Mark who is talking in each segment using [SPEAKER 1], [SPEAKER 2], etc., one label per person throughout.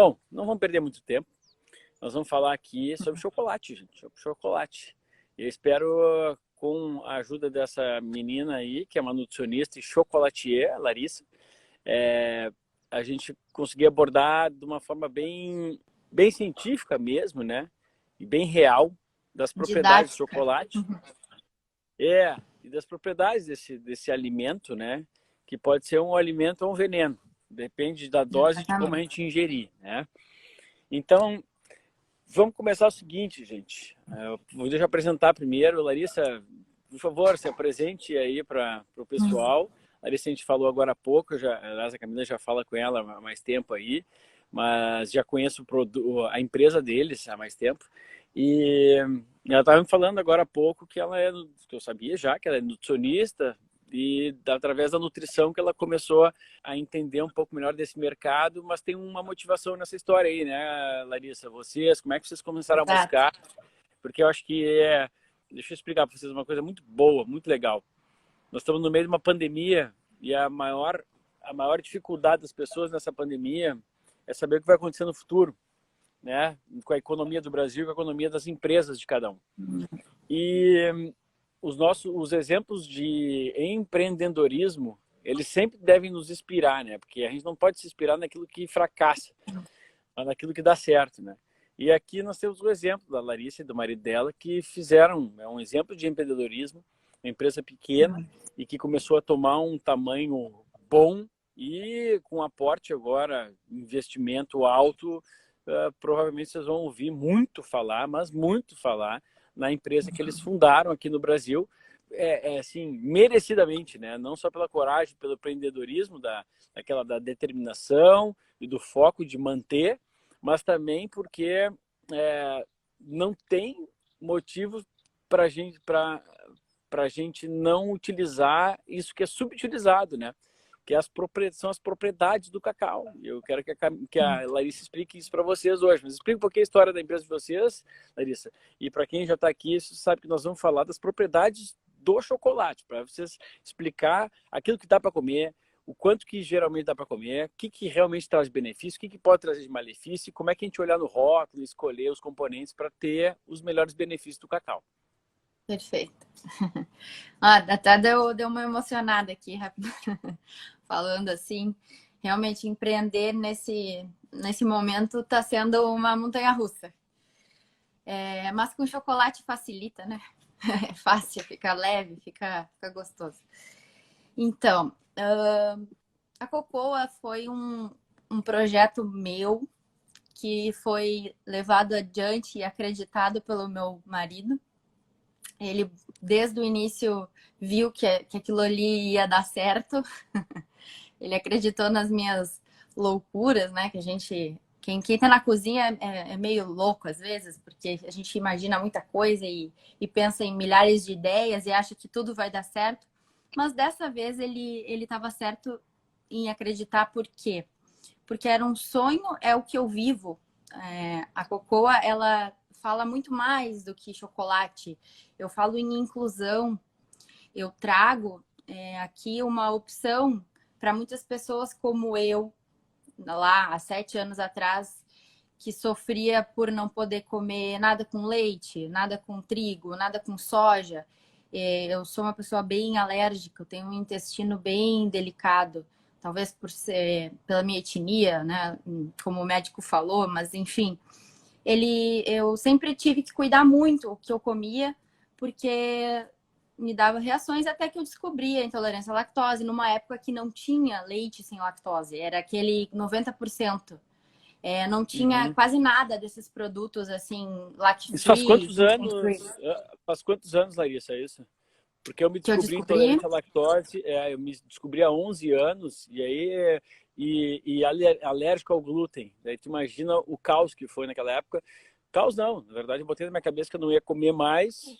[SPEAKER 1] Bom, não vamos perder muito tempo. Nós vamos falar aqui sobre chocolate, gente. Sobre chocolate. Eu espero, com a ajuda dessa menina aí, que é uma nutricionista e chocolatier, a Larissa, a gente conseguir abordar de uma forma bem científica mesmo, né? E bem real das propriedades do
[SPEAKER 2] Didática.
[SPEAKER 1] chocolate. E das propriedades desse alimento, né? Que pode ser um alimento ou um veneno. Depende da dose de como a gente ingerir, né? Então, vamos começar o seguinte, gente. Vou deixar apresentar primeiro. Larissa, por favor, se apresente aí para o pessoal. Larissa, a gente falou agora há pouco, a Camila já fala com ela há mais tempo aí, mas já conheço a empresa deles há mais tempo. E ela estava me falando agora há pouco que que eu sabia já, que ela é nutricionista, e através da nutrição que ela começou a entender um pouco melhor desse mercado, mas tem uma motivação nessa história aí, né, Larissa? Como é que vocês começaram a buscar? Porque eu acho que deixa eu explicar para vocês uma coisa muito boa, muito legal. Nós estamos no meio de uma pandemia e a maior dificuldade das pessoas nessa pandemia é saber o que vai acontecer no futuro, né? Com a economia do Brasil, com a economia das empresas de cada um. E os exemplos de empreendedorismo, eles sempre devem nos inspirar, né? Porque a gente não pode se inspirar naquilo que fracassa, mas naquilo que dá certo, né? E aqui nós temos o exemplo da Larissa e do marido dela, que fizeram um exemplo de empreendedorismo, uma empresa pequena e que começou a tomar um tamanho bom e com aporte agora, investimento alto, provavelmente vocês vão ouvir muito falar, mas muito falar, na empresa que eles fundaram aqui no Brasil, assim, merecidamente, né? Não só pela coragem, pelo empreendedorismo, da determinação e do foco de manter, mas também porque não tem motivo para a gente não utilizar isso que é subutilizado, né? Que são as propriedades do cacau. Eu quero que a Larissa explique isso para vocês hoje. Mas explica um pouquinho a história da empresa de vocês, Larissa. E para quem já está aqui, você sabe que nós vamos falar das propriedades do chocolate, para vocês explicar aquilo que dá para comer, o quanto que geralmente dá para comer, o que realmente traz benefício, o que pode trazer de malefício, e como é que a gente olhar no rótulo, escolher os componentes para ter os melhores benefícios do cacau.
[SPEAKER 2] Perfeito. Até deu uma emocionada aqui, rápido. Falando assim, realmente empreender nesse momento está sendo uma montanha-russa. Mas com chocolate facilita, né? É fácil, fica leve, fica gostoso. Então, a Cocoa foi um projeto meu que foi levado adiante e acreditado pelo meu marido. Ele, desde o início, viu que aquilo ali ia dar certo. Ele acreditou nas minhas loucuras, né? Quem tá na cozinha é meio louco às vezes, porque a gente imagina muita coisa e pensa em milhares de ideias e acha que tudo vai dar certo. Mas dessa vez ele estava certo em acreditar. Por quê? Porque era um sonho, é o que eu vivo. A Cocoa, ela fala muito mais do que chocolate. Eu falo em inclusão. Eu trago aqui uma opção para muitas pessoas como eu, lá há 7 anos atrás, que sofria por não poder comer nada com leite, nada com trigo, nada com soja. Eu sou uma pessoa bem alérgica, eu tenho um intestino bem delicado, talvez pela minha etnia, né? Como o médico falou, mas enfim. Eu sempre tive que cuidar muito o que eu comia, porque me dava reações até que eu descobri a intolerância à lactose, numa época que não tinha leite sem lactose, era aquele 90%. Não tinha quase nada desses produtos assim, lactose-free.
[SPEAKER 1] Isso faz quantos anos? Faz quantos anos, Larissa, é isso? Porque eu me descobri intolerante à lactose, eu me descobri há 11 anos, e aí alérgico ao glúten. Daí tu imagina o caos que foi naquela época. Caos não, na verdade eu botei na minha cabeça que eu não ia comer mais,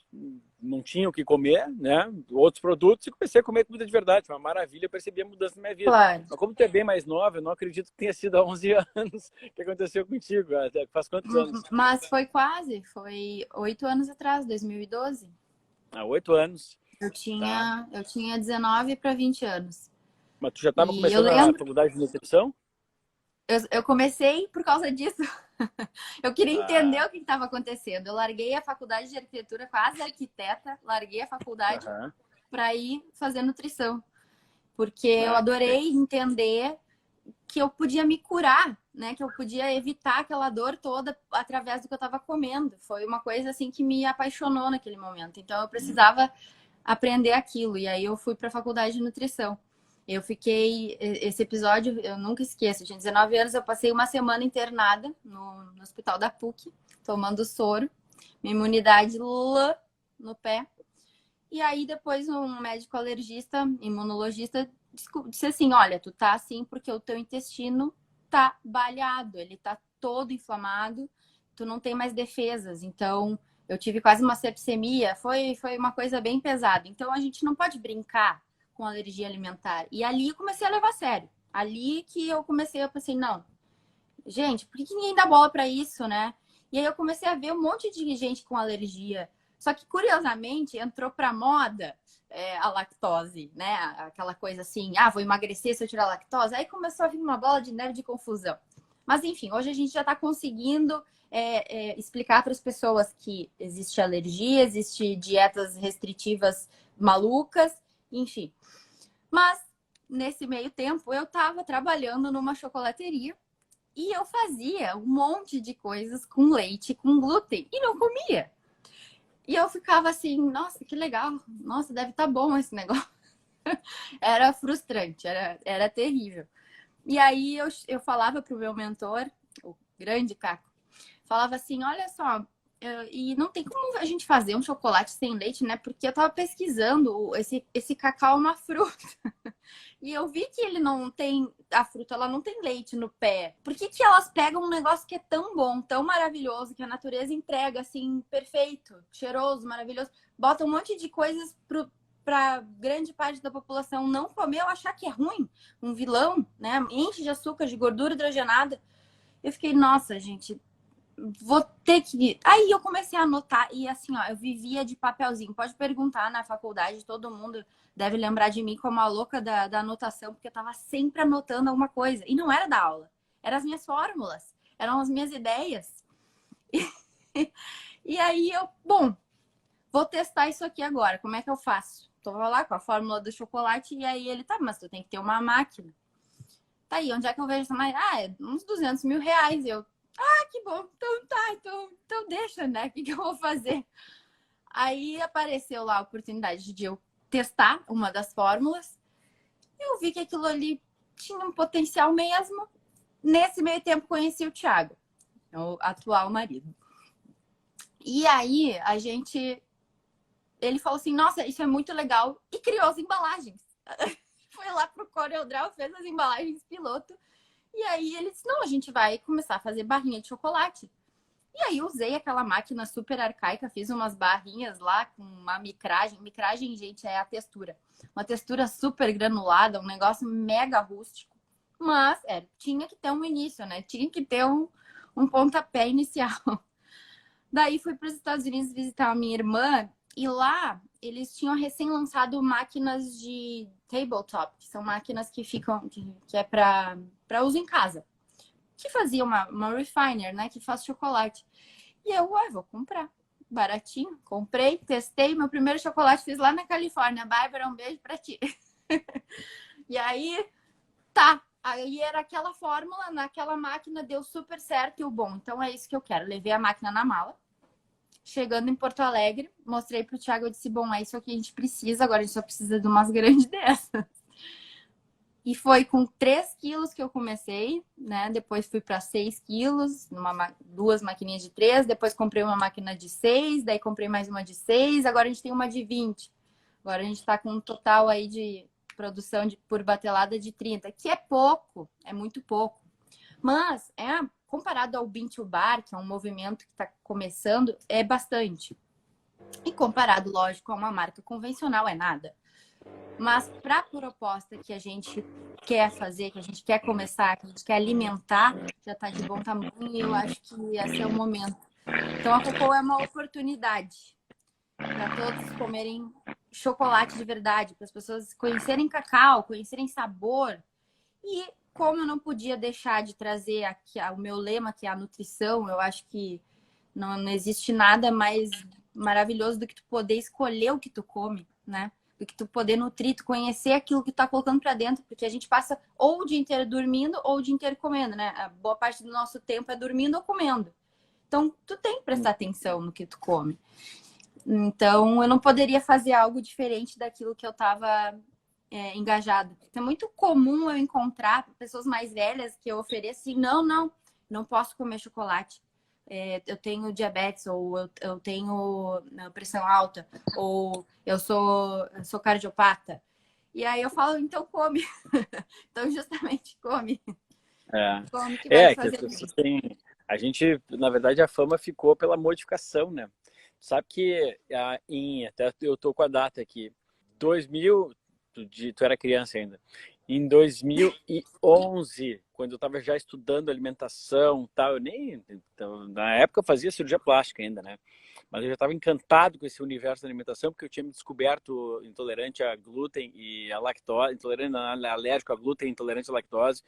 [SPEAKER 1] não tinha o que comer, né? Outros produtos, e comecei a comer comida de verdade. Foi uma maravilha, eu percebi a mudança na minha vida.
[SPEAKER 2] Claro.
[SPEAKER 1] Mas como tu é bem mais nova, eu não acredito que tenha sido há 11 anos que aconteceu contigo. Faz quantos anos?
[SPEAKER 2] Mas foi 8 anos atrás, 2012.
[SPEAKER 1] Há 8 anos.
[SPEAKER 2] Eu tinha 19 para 20 anos.
[SPEAKER 1] Mas tu já estava começando a faculdade de nutrição?
[SPEAKER 2] Eu comecei por causa disso. Eu queria entender
[SPEAKER 1] Ah,
[SPEAKER 2] o que estava acontecendo. Eu larguei a faculdade de arquitetura, quase arquiteta, larguei a faculdade
[SPEAKER 1] aham.
[SPEAKER 2] para ir fazer nutrição. Porque eu
[SPEAKER 1] Ah,
[SPEAKER 2] adorei entender que eu podia me curar, né? Que eu podia evitar aquela dor toda através do que eu estava comendo. Foi uma coisa assim que me apaixonou naquele momento. Então eu precisava aprender aquilo. E aí eu fui para a faculdade de nutrição. Eu fiquei. Esse episódio eu nunca esqueço. Eu tinha 19 anos, eu passei uma semana internada no hospital da PUC, tomando soro, minha imunidade lá no pé. E aí depois um médico alergista, imunologista, disse assim, olha, tu tá assim porque o teu intestino tá balhado, ele tá todo inflamado, tu não tem mais defesas. Então, eu tive quase uma sepsemia, foi uma coisa bem pesada. Então, a gente não pode brincar com alergia alimentar. E ali eu comecei a levar a sério. Ali que eu pensei, não, gente, por que ninguém dá bola para isso, né? E aí eu comecei a ver um monte de gente com alergia. Só que, curiosamente, entrou para moda a lactose, né? Aquela coisa assim, vou emagrecer se eu tirar a lactose. Aí começou a vir uma bola de neve de confusão. Mas, enfim, hoje a gente já está conseguindo explicar para as pessoas que existe alergia, existe dietas restritivas malucas, enfim. Mas, nesse meio tempo, eu estava trabalhando numa chocolateria e eu fazia um monte de coisas com leite, com glúten, e não comia. E eu ficava assim, nossa, que legal. Nossa, deve estar bom esse negócio. Era frustrante, era terrível. E aí eu falava pro meu mentor, o grande Caco, falava assim, olha só, e não tem como a gente fazer um chocolate sem leite, né? Porque eu tava pesquisando, esse cacau é uma fruta. E eu vi que ele não tem, a fruta, ela não tem leite no pé. Por que que elas pegam um negócio que é tão bom, tão maravilhoso, que a natureza entrega, assim, perfeito, cheiroso, maravilhoso, bota um monte de coisas para grande parte da população não comer ou achar que é ruim, um vilão, né? Enche de açúcar, de gordura hidrogenada. Eu fiquei, nossa, gente, vou ter que. Aí eu comecei a anotar e assim, ó, eu vivia de papelzinho. Pode perguntar na faculdade, todo mundo deve lembrar de mim como a louca da anotação, porque eu tava sempre anotando alguma coisa. E não era da aula, eram as minhas fórmulas, eram as minhas ideias. E aí eu, bom, vou testar isso aqui agora. Como é que eu faço? Tô lá com a fórmula do chocolate e aí ele, tá, mas tu tem que ter uma máquina. Tá aí, onde é que eu vejo essa máquina? É uns 200 mil reais. Eu, que bom, então tá, então deixa, né? O que eu vou fazer? Aí apareceu lá a oportunidade de eu testar uma das fórmulas. Eu vi que aquilo ali tinha um potencial mesmo. Nesse meio tempo conheci o Thiago, o atual marido. E aí ele falou assim, nossa, isso é muito legal, e criou as embalagens. Foi lá pro CorelDRAW, fez as embalagens piloto. E aí ele disse, não, a gente vai começar a fazer barrinha de chocolate. E aí usei aquela máquina super arcaica, fiz umas barrinhas lá com uma micragem. Micragem, gente, é a textura. Uma textura super granulada, um negócio mega rústico. Mas tinha que ter um início, né? Tinha que ter um pontapé inicial. Daí fui para os Estados Unidos visitar a minha irmã e lá eles tinham recém lançado máquinas de tabletop, que são máquinas que ficam, que é para uso em casa, que fazia uma refiner, né? Que faz chocolate. E eu, vou comprar. Baratinho. Comprei, testei. Meu primeiro chocolate fiz lá na Califórnia. Bárbara, um beijo pra ti. E aí, tá. Aí era aquela fórmula, naquela máquina, deu super certo. E o bom, então é isso que eu quero. Levei a máquina na mala. Chegando em Porto Alegre, mostrei pro Thiago, eu disse, bom, é isso que a gente precisa. Agora a gente só precisa de umas grandes dessas. E foi com 3 quilos que eu comecei, né? Depois fui para 6 quilos, duas maquininhas de 3. Depois comprei uma máquina de 6, daí comprei mais uma de 6. Agora a gente tem uma de 20. Agora a gente está com um total aí de produção por batelada de 30, que é pouco, é muito pouco. Mas, comparado ao Bean to Bar, que é um movimento que está começando, é bastante. E comparado, lógico, a uma marca convencional, é nada. Mas para a proposta que a gente quer fazer, que a gente quer começar, que a gente quer alimentar, já está de bom tamanho e eu acho que esse é o momento. Então a Cocô é uma oportunidade para todos comerem chocolate de verdade, para as pessoas conhecerem cacau, conhecerem sabor e como eu não podia deixar de trazer aqui o meu lema, que é a nutrição, eu acho que não existe nada mais maravilhoso do que tu poder escolher o que tu come, né? Do que tu poder nutrir, tu conhecer aquilo que tu tá colocando para dentro, porque a gente passa ou o dia inteiro dormindo ou o dia inteiro comendo, né? A boa parte do nosso tempo é dormindo ou comendo. Então, tu tem que prestar atenção no que tu come. Então, eu não poderia fazer algo diferente daquilo que eu estava engajado. É muito comum eu encontrar pessoas mais velhas que eu ofereço assim, não posso comer chocolate. Eu tenho diabetes, ou eu tenho pressão alta, ou eu sou cardiopata. E aí eu falo, então come. Então, justamente, come. Come que vai te
[SPEAKER 1] Que as
[SPEAKER 2] fazer bem.
[SPEAKER 1] pessoas têm... A gente, na verdade, a fama ficou pela modificação, né? Sabe que até eu tô com a data aqui, 2000, tu era criança ainda, em 2011, quando eu estava já estudando alimentação, tal, eu nem, então, na época eu fazia cirurgia plástica ainda, né? Mas eu já estava encantado com esse universo da alimentação, porque eu tinha me descoberto intolerante a glúten e a lactose, alérgico a glúten, intolerante à lactose.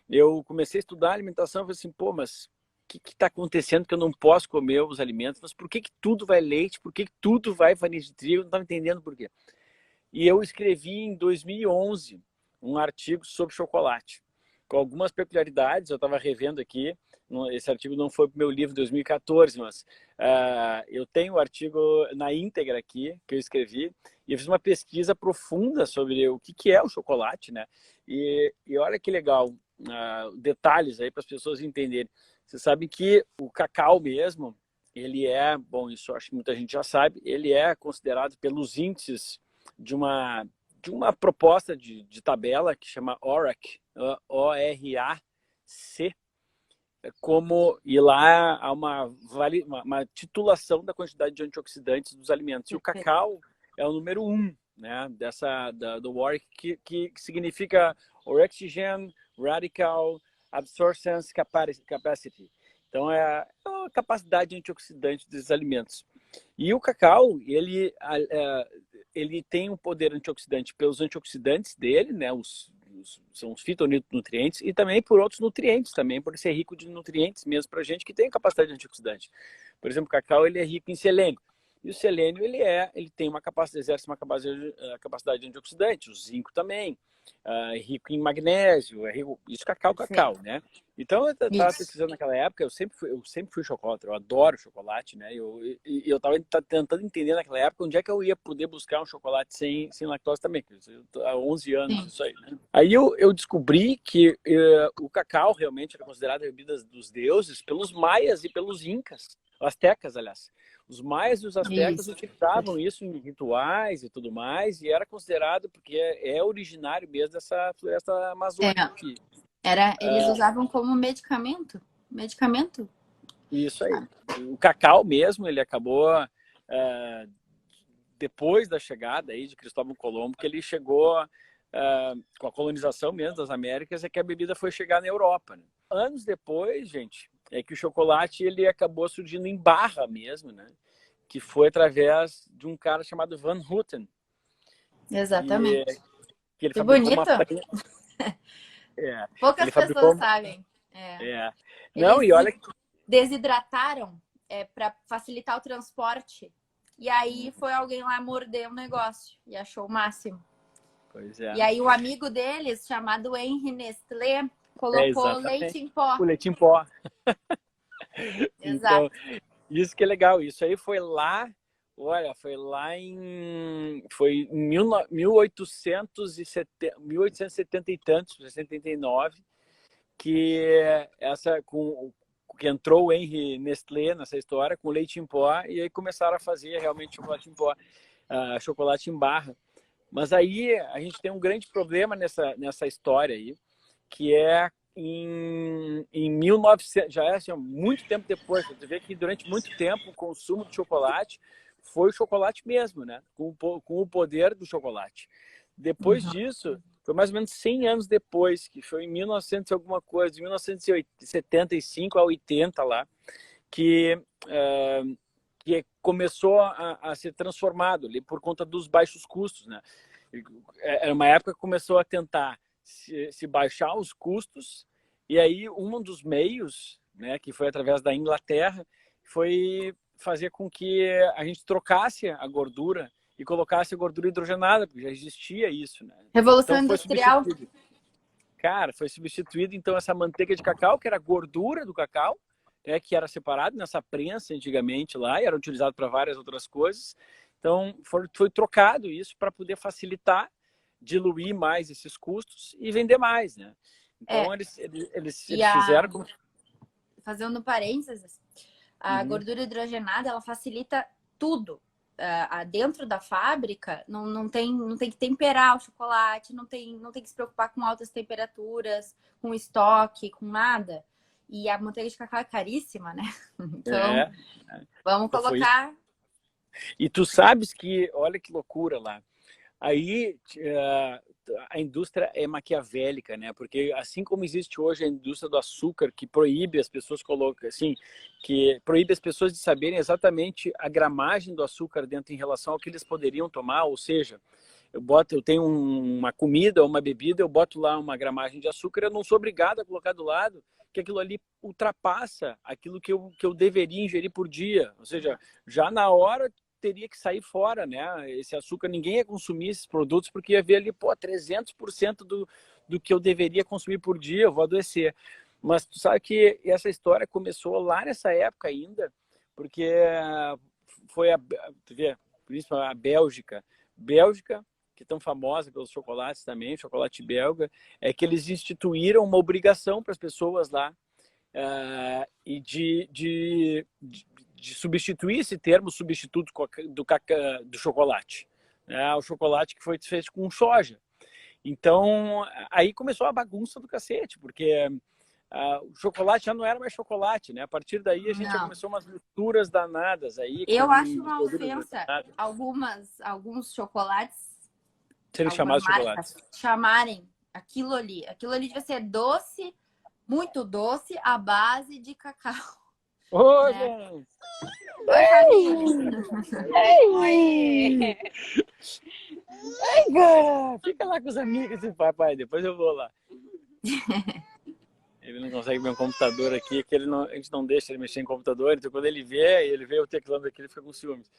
[SPEAKER 1] Eu comecei a estudar alimentação e falei assim, pô, mas o que está acontecendo que eu não posso comer os alimentos? Mas por que tudo vai leite? Por que tudo vai farinha de trigo? Eu não estava entendendo por quê. E eu escrevi em 2011 um artigo sobre chocolate, com algumas peculiaridades. Eu estava revendo aqui, esse artigo não foi para o meu livro de 2014, mas eu tenho o artigo na íntegra aqui, que eu escrevi, e eu fiz uma pesquisa profunda sobre o que é o chocolate, né? E olha que legal, detalhes aí para as pessoas entenderem. Você sabe que o cacau mesmo, ele é, bom, isso acho que muita gente já sabe, ele é considerado pelos índices de uma proposta de tabela que chama ORAC, ORAC, e lá há uma titulação da quantidade de antioxidantes dos alimentos. E o cacau é o número 1, né, do ORAC, que significa Oxygen Radical Absorption Capacity. Então, é a capacidade antioxidante desses alimentos. E o cacau, ele tem um poder antioxidante pelos antioxidantes dele, né? São os fitonutrientes, e também por outros nutrientes, também por ser rico de nutrientes mesmo para gente que tem capacidade antioxidante. Por exemplo, o cacau, ele é rico em selênio. E o selênio, ele tem exerce uma capacidade antioxidante. O zinco também. É rico em magnésio, isso cacau, né? Então, eu estava pesquisando naquela época, eu sempre fui chocolate, eu adoro chocolate, né? Eu estava tentando entender naquela época onde é que eu ia poder buscar um chocolate sem lactose também, há 11 anos, Sim. Isso aí, né? Aí eu descobri que o cacau realmente era considerado a bebida dos deuses pelos maias e pelos incas, astecas, aliás. Os maias e os astecas utilizavam isso em rituais e tudo mais, e era considerado, porque é originário mesmo dessa floresta amazônica aqui.
[SPEAKER 2] Eles usavam como medicamento.
[SPEAKER 1] Isso aí. O cacau mesmo, ele acabou depois da chegada aí de Cristóvão Colombo, que ele chegou com a colonização mesmo das Américas, é que a bebida foi chegar na Europa, né? Anos depois, gente, é que o chocolate ele acabou surgindo em barra mesmo, né? Que foi através de um cara chamado Van Houten.
[SPEAKER 2] Exatamente.
[SPEAKER 1] Que ele
[SPEAKER 2] fabricou
[SPEAKER 1] bonito.
[SPEAKER 2] Poucas pessoas sabem.
[SPEAKER 1] Não,
[SPEAKER 2] Eles
[SPEAKER 1] e olha que
[SPEAKER 2] desidrataram para facilitar o transporte. E aí foi alguém lá morder o negócio e achou o máximo.
[SPEAKER 1] Pois é.
[SPEAKER 2] E aí o amigo deles, chamado Henri Nestlé, colocou leite em pó.
[SPEAKER 1] O leite em pó.
[SPEAKER 2] Exato.
[SPEAKER 1] Então, isso que é legal. Isso aí foi lá, olha, foi em 1870 e tantos, 79, que que entrou o Henri Nestlé nessa história com leite em pó, e aí começaram a fazer realmente chocolate em pó, chocolate em barra. Mas aí a gente tem um grande problema nessa história aí, que é em 1900, já é assim, muito tempo depois. Você vê que durante muito tempo o consumo de chocolate foi o chocolate mesmo, né? Com o poder do chocolate. Depois disso, foi mais ou menos 100 anos depois, que foi em 1900 alguma coisa, de 1975 a 80 lá, que começou a ser transformado ali por conta dos baixos custos, né? Era uma época que começou a tentar se baixar os custos, e aí um dos meios, né, que foi através da Inglaterra, foi fazer com que a gente trocasse a gordura e colocasse a gordura hidrogenada, porque já existia isso, né?
[SPEAKER 2] Revolução
[SPEAKER 1] Então foi
[SPEAKER 2] Industrial.
[SPEAKER 1] substituído. Cara, foi substituído então essa manteiga de cacau, que era a gordura do cacau, né, que era separado nessa prensa antigamente lá, e era utilizado para várias outras coisas. Então foi trocado isso para poder facilitar, diluir mais esses custos e vender mais, né? Então eles fizeram...
[SPEAKER 2] Fazendo parênteses, a gordura hidrogenada, ela facilita tudo. Dentro da fábrica, não tem que temperar o chocolate, não tem que se preocupar com altas temperaturas, com estoque, com nada. E a manteiga de cacau é caríssima, né? Então, vamos colocar...
[SPEAKER 1] E tu sabes que, olha que loucura lá, aí a indústria é maquiavélica, né? Porque assim como existe hoje a indústria do açúcar, que proíbe as pessoas assim, que proíbe as pessoas de saberem exatamente a gramagem do açúcar dentro em relação ao que eles poderiam tomar, ou seja, eu tenho uma comida ou uma bebida, eu boto lá uma gramagem de açúcar, eu não sou obrigado a colocar do lado que aquilo ali ultrapassa aquilo que eu deveria ingerir por dia, ou seja, já na hora teria que sair fora, né? Esse açúcar, ninguém ia consumir esses produtos porque ia ver ali, 300% do que eu deveria consumir por dia, eu vou adoecer. Mas tu sabe que essa história começou lá nessa época ainda, porque foi tu vê, principalmente a Bélgica, que é tão famosa pelos chocolates também, chocolate belga, é que eles instituíram uma obrigação para as pessoas lá, e de substituir esse termo substituto do chocolate, né? O chocolate que foi feito com soja. Então, aí começou a bagunça do cacete, porque o chocolate já não era mais chocolate, né? A partir daí a gente já começou umas misturas danadas aí.
[SPEAKER 2] Eu acho uma ofensa alguns chocolates,
[SPEAKER 1] se eles chamarem chocolate,
[SPEAKER 2] chamarem aquilo ali devia ser doce, muito doce, à base de cacau.
[SPEAKER 1] Oi,
[SPEAKER 2] né?
[SPEAKER 1] Oi, cara, fica lá com os amigos e papai, depois eu vou lá. Ele não consegue ver um computador aqui, que a gente não deixa ele mexer em computador, então quando ele vê o teclado aqui, ele fica com ciúmes.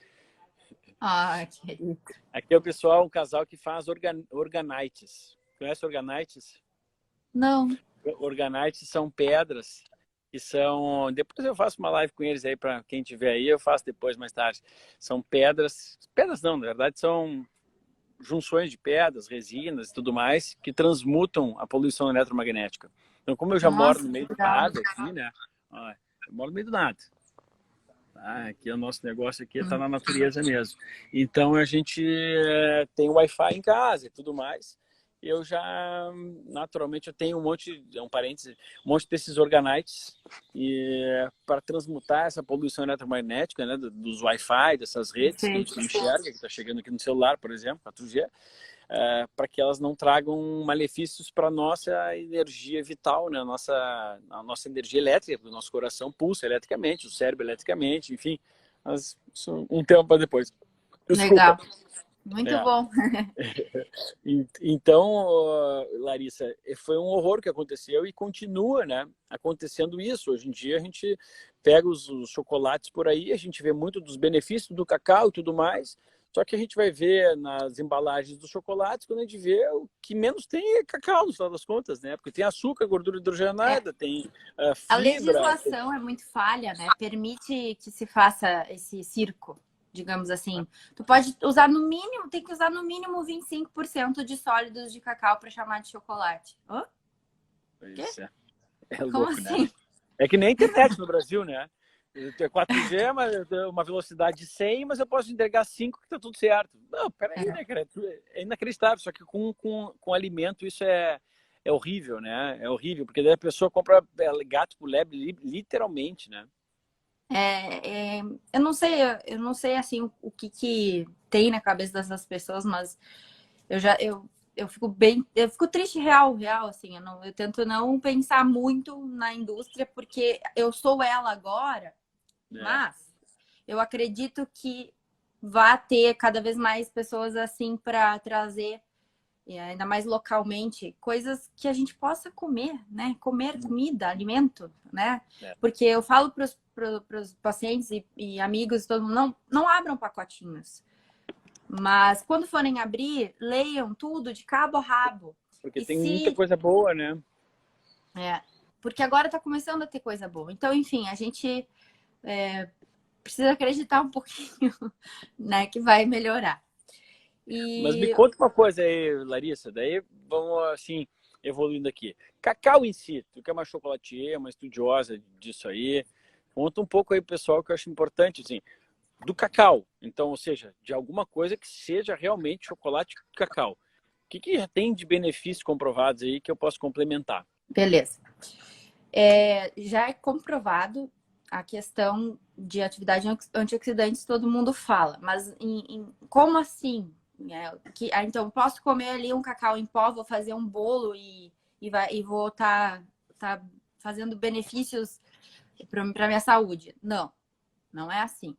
[SPEAKER 2] Querido.
[SPEAKER 1] Aqui é o pessoal, um casal que faz organites. Conhece organites?
[SPEAKER 2] Não.
[SPEAKER 1] Organites são pedras que são... Depois eu faço uma live com eles aí, para quem tiver aí, eu faço depois, mais tarde. São pedras não, na verdade são junções de pedras, resinas e tudo mais, que transmutam a poluição eletromagnética. Então, como eu já moro no meio do nada aqui, né? Eu moro no meio do nada. Aqui o nosso negócio aqui está na natureza mesmo. Então, a gente tem Wi-Fi em casa e tudo mais. Eu já, naturalmente, eu tenho um monte desses organites para transmutar essa poluição eletromagnética, né, dos Wi-Fi, dessas redes que a gente enxerga, que está chegando aqui no celular, por exemplo, 4G, para que elas não tragam malefícios para a nossa energia vital, né, a nossa energia elétrica, o nosso coração pulsa eletricamente, o cérebro eletricamente, enfim, um tempo para depois. Desculpa.
[SPEAKER 2] Legal. Muito bom.
[SPEAKER 1] Então, Larissa, foi um horror que aconteceu e continua, né, acontecendo isso. Hoje em dia a gente pega os chocolates por aí, a gente vê muito dos benefícios do cacau e tudo mais, só que a gente vai ver nas embalagens dos chocolates, quando a gente vê, o que menos tem é cacau, no final das contas, né? Porque tem açúcar, gordura hidrogenada, tem fibra.
[SPEAKER 2] A legislação é muito falha, né? Permite que se faça esse circo, digamos assim. Tu pode usar no mínimo, tem que usar no mínimo 25% de sólidos de cacau para chamar de chocolate. Hã?
[SPEAKER 1] Pois é.
[SPEAKER 2] Como
[SPEAKER 1] louco,
[SPEAKER 2] assim?
[SPEAKER 1] Né? É que nem a internet no Brasil, né? É 4G, mas uma velocidade de 100, mas eu posso entregar 5 que tá tudo certo. Não, peraí, né, cara? É inacreditável. Só que com alimento isso é horrível, né? É horrível, porque daí a pessoa compra gato por lebre, literalmente, né?
[SPEAKER 2] Eu não sei assim o que tem na cabeça dessas pessoas, mas eu fico triste real, assim, eu tento não pensar muito na indústria porque eu sou ela agora, mas eu acredito que vai ter cada vez mais pessoas assim para trazer e ainda mais localmente, coisas que a gente possa comer, né? Comer comida, alimento, né? Porque eu falo para os pacientes e amigos, todo mundo, não abram pacotinhos. Mas quando forem abrir, leiam tudo de cabo a rabo.
[SPEAKER 1] Porque tem muita coisa boa, né?
[SPEAKER 2] Porque agora está começando a ter coisa boa. Então, enfim, a gente precisa acreditar um pouquinho, né? Que vai melhorar.
[SPEAKER 1] Mas me conta uma coisa aí, Larissa, daí vamos assim, evoluindo aqui. Cacau em si, tu que é uma chocolatier, uma estudiosa disso aí, conta um pouco aí, pessoal, que eu acho importante, assim, do cacau. Então, ou seja, de alguma coisa que seja realmente chocolate de cacau. O que tem de benefícios comprovados aí que eu posso complementar?
[SPEAKER 2] Beleza. Já é comprovado a questão de atividade antioxidantes, todo mundo fala, mas como assim? Então, posso comer ali um cacau em pó, vou fazer um bolo e vou tá fazendo benefícios para minha saúde. Não é assim.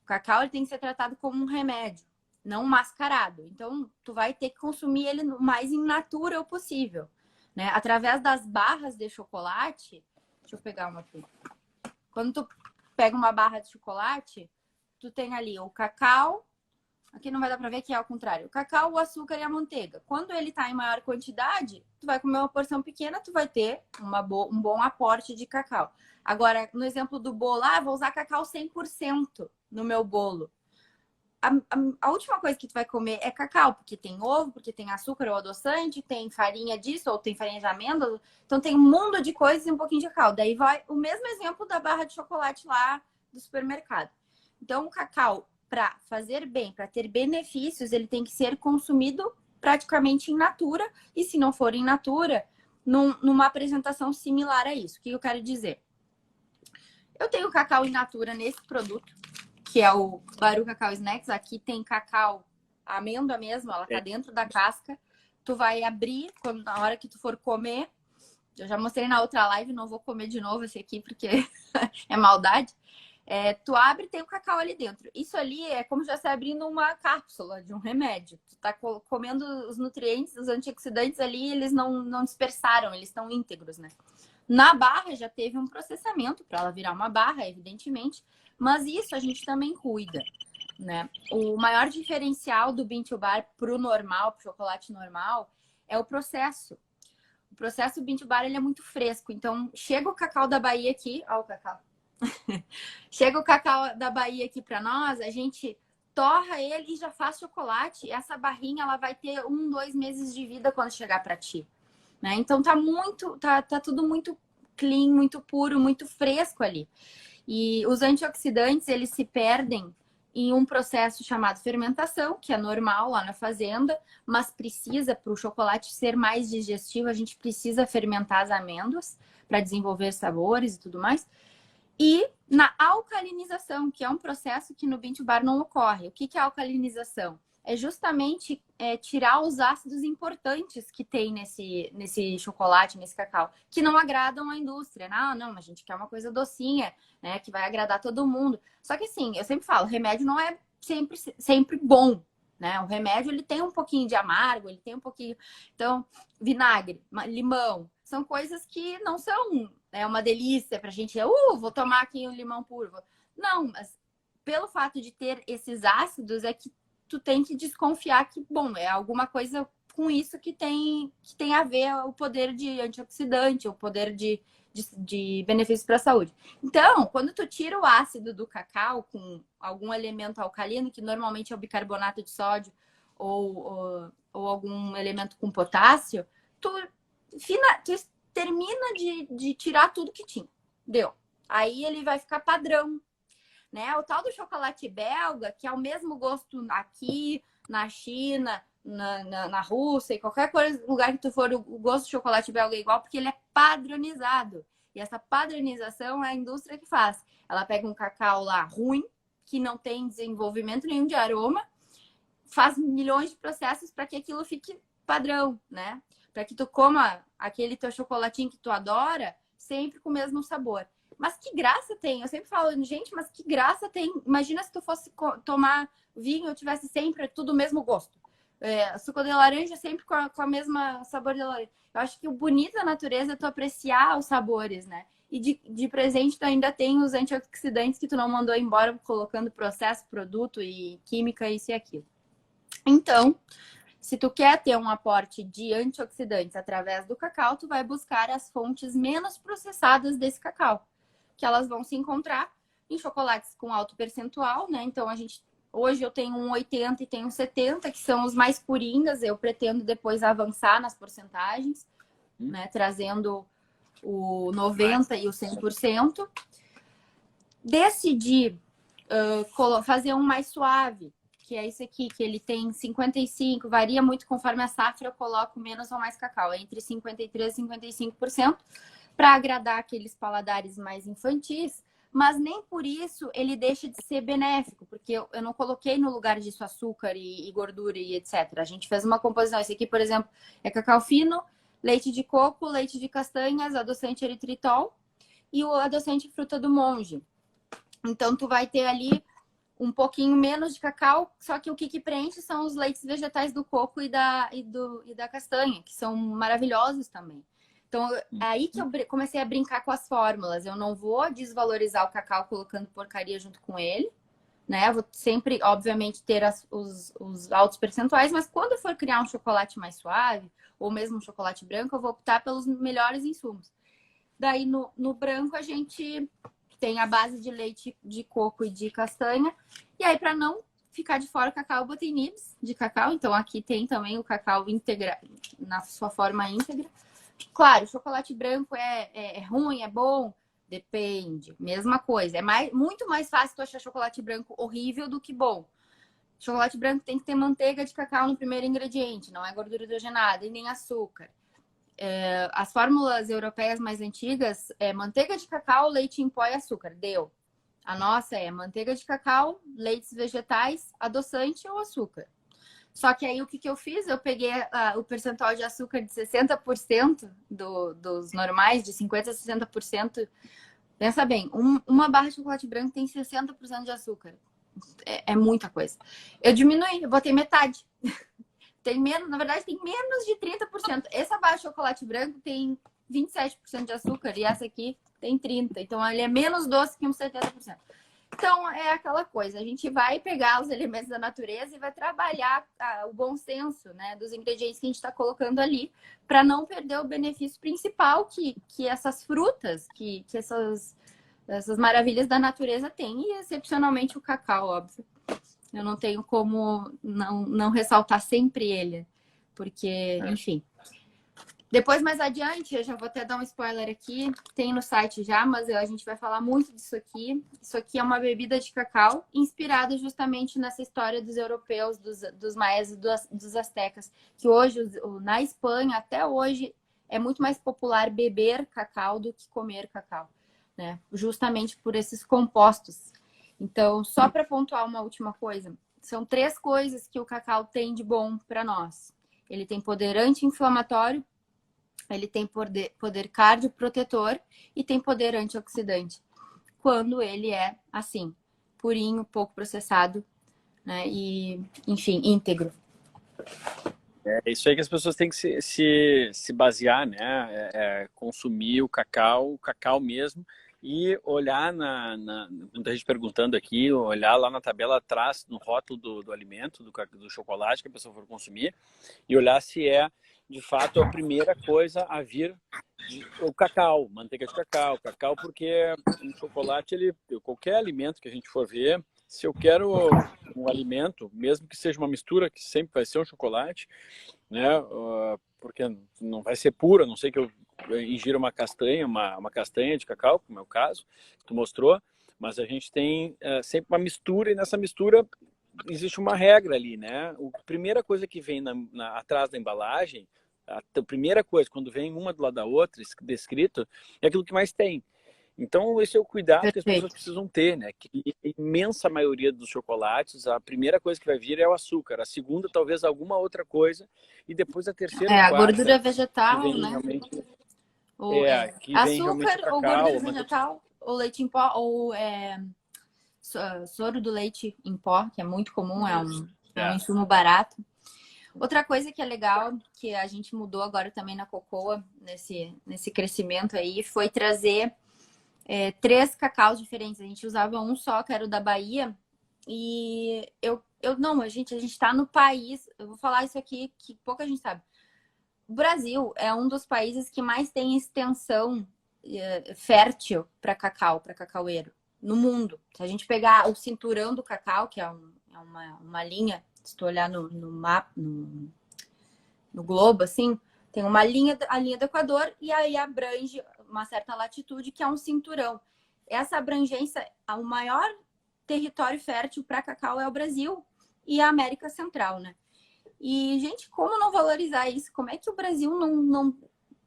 [SPEAKER 2] O cacau ele tem que ser tratado como um remédio, não mascarado. Então, tu vai ter que consumir ele o mais in natura possível, né? Através das barras de chocolate. Deixa eu pegar uma aqui. Quando tu pega uma barra de chocolate, tu tem ali o cacau. Aqui não vai dar pra ver que é ao contrário. O cacau, o açúcar e a manteiga. Quando ele tá em maior quantidade, tu vai comer uma porção pequena, tu vai ter um bom aporte de cacau. Agora, no exemplo do bolo, vou usar cacau 100% no meu bolo. A última coisa que tu vai comer é cacau, porque tem ovo, porque tem açúcar ou adoçante, tem farinha disso, ou tem farinha de amêndoa. Então tem um mundo de coisas e um pouquinho de cacau. Daí vai o mesmo exemplo da barra de chocolate lá do supermercado. Então o cacau, para fazer bem, para ter benefícios, ele tem que ser consumido praticamente in natura. E se não for in natura, numa apresentação similar a isso. O que eu quero dizer? Eu tenho cacau in natura nesse produto, que é o Baru Cacau Snacks. Aqui tem cacau, a amêndoa mesmo, ela tá dentro da casca. Tu vai abrir na hora que tu for comer. Eu já mostrei na outra live, não vou comer de novo esse aqui porque é maldade. Tu abre e tem o cacau ali dentro. Isso ali é como se estivesse abrindo uma cápsula de um remédio. Tu tá comendo os nutrientes, os antioxidantes ali, eles não dispersaram, eles estão íntegros, né? Na barra já teve um processamento para ela virar uma barra, evidentemente, mas isso a gente também cuida, né? O maior diferencial do Bean to Bar pro normal, pro chocolate normal, é o processo. O processo Bean to Bar, ele é muito fresco. Então, chega o cacau da Bahia aqui, ó o cacau. Chega o cacau da Bahia aqui para nós, a gente torra ele e já faz chocolate. Essa barrinha, ela vai ter 2 meses de vida quando chegar para ti, né? Então tá tudo muito clean, muito puro, muito fresco ali. E os antioxidantes, eles se perdem em um processo chamado fermentação, que é normal lá na fazenda, mas precisa, para o chocolate ser mais digestivo, a gente precisa fermentar as amêndoas para desenvolver sabores e tudo mais. E na alcalinização, que é um processo que no Bean to Bar não ocorre. O que é alcalinização? É justamente tirar os ácidos importantes que tem nesse chocolate, nesse cacau, que não agradam à indústria. Não, a gente quer uma coisa docinha, né, que vai agradar todo mundo. Só que assim, eu sempre falo, remédio não é sempre bom, né? O remédio, ele tem um pouquinho de amargo, ele tem um pouquinho... Então, vinagre, limão, são coisas que não são uma delícia pra gente. Vou tomar aqui um limão puro. Não, mas pelo fato de ter esses ácidos, é que tu tem que desconfiar que, bom, é alguma coisa com isso que tem a ver o poder de antioxidante, o poder de benefícios para a saúde. Então, quando tu tira o ácido do cacau com algum elemento alcalino, que normalmente é o bicarbonato de sódio ou algum elemento com potássio, tu termina de tirar tudo que tinha. Deu. Aí ele vai ficar padrão, né? O tal do chocolate belga, que é o mesmo gosto aqui, na China, na Rússia e qualquer lugar que tu for, o gosto do chocolate belga é igual, porque ele é padronizado. E essa padronização é a indústria que faz. Ela pega um cacau lá ruim, que não tem desenvolvimento nenhum de aroma, faz milhões de processos para que aquilo fique padrão, né? Para que tu coma aquele teu chocolatinho que tu adora, sempre com o mesmo sabor. Mas que graça tem? Eu sempre falo, gente, mas que graça tem? Imagina se tu fosse tomar vinho e tivesse sempre tudo o mesmo gosto. Suco de laranja sempre com a mesma sabor de laranja. Eu acho que o bonito da natureza é tu apreciar os sabores, né? E de presente tu ainda tem os antioxidantes que tu não mandou embora colocando processo, produto e química, isso e aquilo. Então, se tu quer ter um aporte de antioxidantes através do cacau, tu vai buscar as fontes menos processadas desse cacau, que elas vão se encontrar em chocolates com alto percentual, né? Então, hoje eu tenho um 80 e tenho um 70, que são os mais purinhas. Eu pretendo depois avançar nas porcentagens, né? Trazendo o 90 e o 100%. Decidi fazer um mais suave, que é esse aqui, que ele tem 55, varia muito conforme a safra, eu coloco menos ou mais cacau, entre 53% e 55%, para agradar aqueles paladares mais infantis, mas nem por isso ele deixa de ser benéfico, porque eu não coloquei no lugar disso açúcar e gordura e etc. A gente fez uma composição. Esse aqui, por exemplo, é cacau fino, leite de coco, leite de castanhas, adoçante eritritol e o adoçante fruta do monge. Então, tu vai ter ali um pouquinho menos de cacau, só que o que preenche são os leites vegetais do coco e da castanha, que são maravilhosos também. Então, é aí que eu comecei a brincar com as fórmulas. Eu não vou desvalorizar o cacau colocando porcaria junto com ele, né? Eu vou sempre, obviamente, ter os altos percentuais, mas quando eu for criar um chocolate mais suave, ou mesmo um chocolate branco, eu vou optar pelos melhores insumos. Daí, no branco, a gente tem a base de leite de coco e de castanha. E aí, para não ficar de fora o cacau, eu botei nibs de cacau. Então, aqui tem também o cacau íntegra, na sua forma íntegra. Claro, chocolate branco é ruim, é bom? Depende. Mesma coisa. É muito mais fácil tu achar chocolate branco horrível do que bom. Chocolate branco tem que ter manteiga de cacau no primeiro ingrediente, não é gordura hidrogenada e nem açúcar. As fórmulas europeias mais antigas é manteiga de cacau, leite em pó e açúcar. Deu. A nossa é manteiga de cacau, leites vegetais, adoçante ou açúcar. Só que aí o que eu fiz? Eu peguei o percentual de açúcar de 60% dos normais, de 50% a 60%. Pensa bem, uma barra de chocolate branco tem 60% de açúcar. É muita coisa. Eu diminuí, eu botei metade. Tem menos, na verdade, tem menos de 30%. Essa barra de chocolate branco tem 27% de açúcar e essa aqui tem 30%. Então, ele é menos doce que uns 70%. Então, é aquela coisa. A gente vai pegar os elementos da natureza e vai trabalhar o bom senso, né, dos ingredientes que a gente está colocando ali para não perder o benefício principal que essas frutas, que essas maravilhas da natureza têm. E, excepcionalmente, o cacau, óbvio. Eu não tenho como não ressaltar sempre ele, porque, enfim. Depois, mais adiante, eu já vou até dar um spoiler aqui, tem no site já, mas a gente vai falar muito disso aqui. Isso aqui é uma bebida de cacau inspirada justamente nessa história dos europeus, dos maias e dos astecas, que hoje, na Espanha, até hoje, é muito mais popular beber cacau do que comer cacau, né? Justamente por esses compostos. Então, só para pontuar uma última coisa, são 3 coisas que o cacau tem de bom para nós. Ele tem poder anti-inflamatório, ele tem poder cardioprotetor e tem poder antioxidante. Quando ele é assim, purinho, pouco processado, né? E, enfim, íntegro.
[SPEAKER 1] É isso aí que as pessoas têm que se basear, né? Consumir o cacau mesmo e olhar muita gente perguntando aqui, olhar lá na tabela atrás, no rótulo do alimento, do chocolate que a pessoa for consumir e olhar se é de fato a primeira coisa a vir o cacau, manteiga de cacau, porque um chocolate, qualquer alimento que a gente for ver, se eu quero um alimento, mesmo que seja uma mistura, que sempre vai ser um chocolate, né? Porque não vai ser puro, a não sei que eu ingira uma castanha, uma castanha de cacau, como é o caso, que tu mostrou, mas a gente tem sempre uma mistura, e nessa mistura existe uma regra ali, né? A primeira coisa que vem atrás da embalagem, a primeira coisa, quando vem uma do lado da outra, descrito, é aquilo que mais tem. Então, esse é o cuidado que as pessoas precisam ter, né? Que a imensa maioria dos chocolates, a primeira coisa que vai vir é o açúcar, a segunda, talvez, alguma outra coisa, e depois a terceira ou
[SPEAKER 2] a
[SPEAKER 1] quarta,
[SPEAKER 2] gordura vegetal,
[SPEAKER 1] que vem
[SPEAKER 2] né?
[SPEAKER 1] realmente, que vem realmente o
[SPEAKER 2] Açúcar, ou
[SPEAKER 1] cacau,
[SPEAKER 2] gordura vegetal, ou leite em pó, ou soro do leite em pó, que é muito comum, é um insumo barato. Outra coisa que é legal, que a gente mudou agora também na Cocoa, nesse crescimento aí, foi trazer 3 cacaus diferentes. A gente usava um só, que era o da Bahia. E não, a gente está no país. Eu vou falar isso aqui que pouca gente sabe. O Brasil é um dos países que mais tem extensão fértil para cacaueiro no mundo. Se a gente pegar o cinturão do cacau, que é uma linha, se tu olhar no mapa, no globo, assim, tem uma linha, a linha do Equador, e aí abrange uma certa latitude, que é um cinturão. Essa abrangência, o maior território fértil para cacau é o Brasil e a América Central, né? E, gente, como não valorizar isso? Como é que o Brasil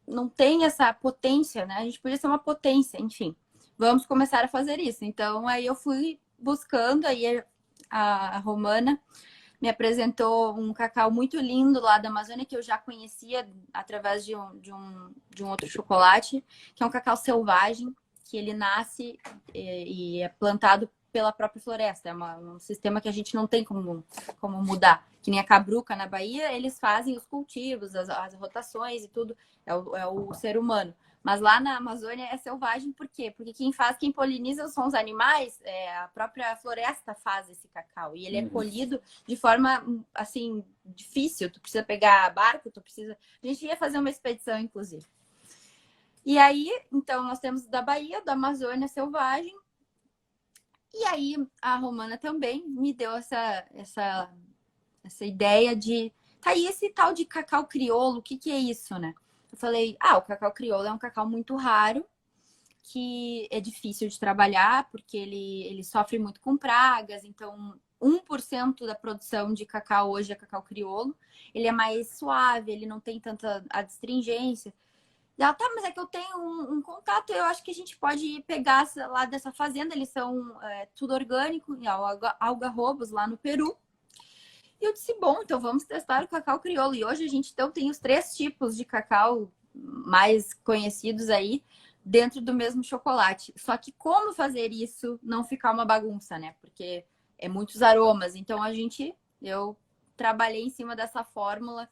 [SPEAKER 2] não tem essa potência, né? A gente podia ser uma potência, enfim. Vamos começar a fazer isso. Então, aí eu fui buscando, aí a Romana me apresentou um cacau muito lindo lá da Amazônia, que eu já conhecia através de um outro chocolate, que é um cacau selvagem, que ele nasce e é plantado pela própria floresta. É um sistema que a gente não tem como mudar. Que nem a Cabruca na Bahia, eles fazem os cultivos, as rotações e tudo. É o ser humano. Mas lá na Amazônia é selvagem, por quê? Porque quem poliniza são os animais, a própria floresta faz esse cacau. E ele é colhido de forma, assim, difícil. Tu precisa pegar barco, A gente ia fazer uma expedição, inclusive. E aí, então, nós temos da Bahia, da Amazônia selvagem. E aí, a Romana também me deu essa ideia de... Tá, e esse tal de cacau crioulo, o que é isso, né? Eu falei, o cacau crioulo é um cacau muito raro, que é difícil de trabalhar, porque ele sofre muito com pragas. Então, 1% da produção de cacau hoje é cacau crioulo. Ele é mais suave, ele não tem tanta adstringência. Ela, tá, mas é que eu tenho um contato, eu acho que a gente pode pegar lá dessa fazenda, eles são tudo orgânico, algarrobos lá no Peru. E eu disse, bom, então vamos testar o cacau crioulo. E hoje a gente então tem os 3 tipos de cacau mais conhecidos aí dentro do mesmo chocolate. Só que como fazer isso não ficar uma bagunça, né? Porque é muitos aromas. Então eu trabalhei em cima dessa fórmula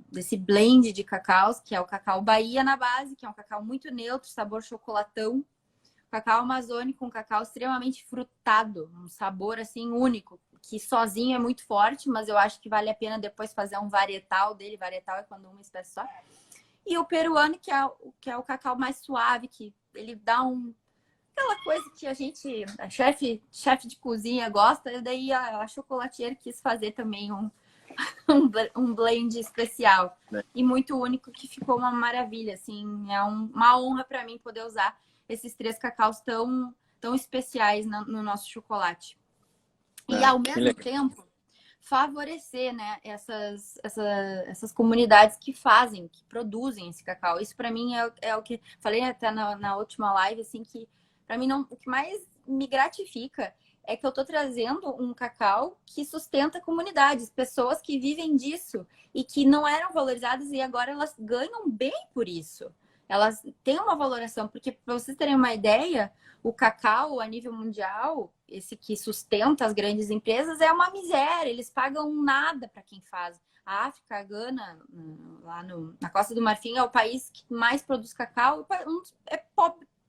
[SPEAKER 2] desse blend de cacaus, que é o cacau Bahia na base, que é um cacau muito neutro, sabor chocolatão. Cacau amazônico, um cacau extremamente frutado, um sabor assim único, que sozinho é muito forte, mas eu acho que vale a pena depois fazer um varietal dele. Varietal é quando uma espécie só. E o peruano, que é o cacau mais suave, que ele dá aquela coisa que a chefe de cozinha gosta, e daí a chocolatier quis fazer também um blend especial e muito único, que ficou uma maravilha, assim, é uma honra para mim poder usar esses 3 cacaus tão especiais no nosso chocolate. E ao mesmo tempo favorecer, né, essas comunidades que produzem esse cacau. Isso para mim é o que falei até na última live, assim, que para mim o que mais me gratifica é que eu tô trazendo um cacau que sustenta comunidades, pessoas que vivem disso e que não eram valorizadas e agora elas ganham bem por isso. Elas têm uma valoração, porque para vocês terem uma ideia, o cacau a nível mundial, esse que sustenta as grandes empresas, é uma miséria. Eles pagam nada para quem faz. A África, a Gana, lá na Costa do Marfim, é o país que mais produz cacau, é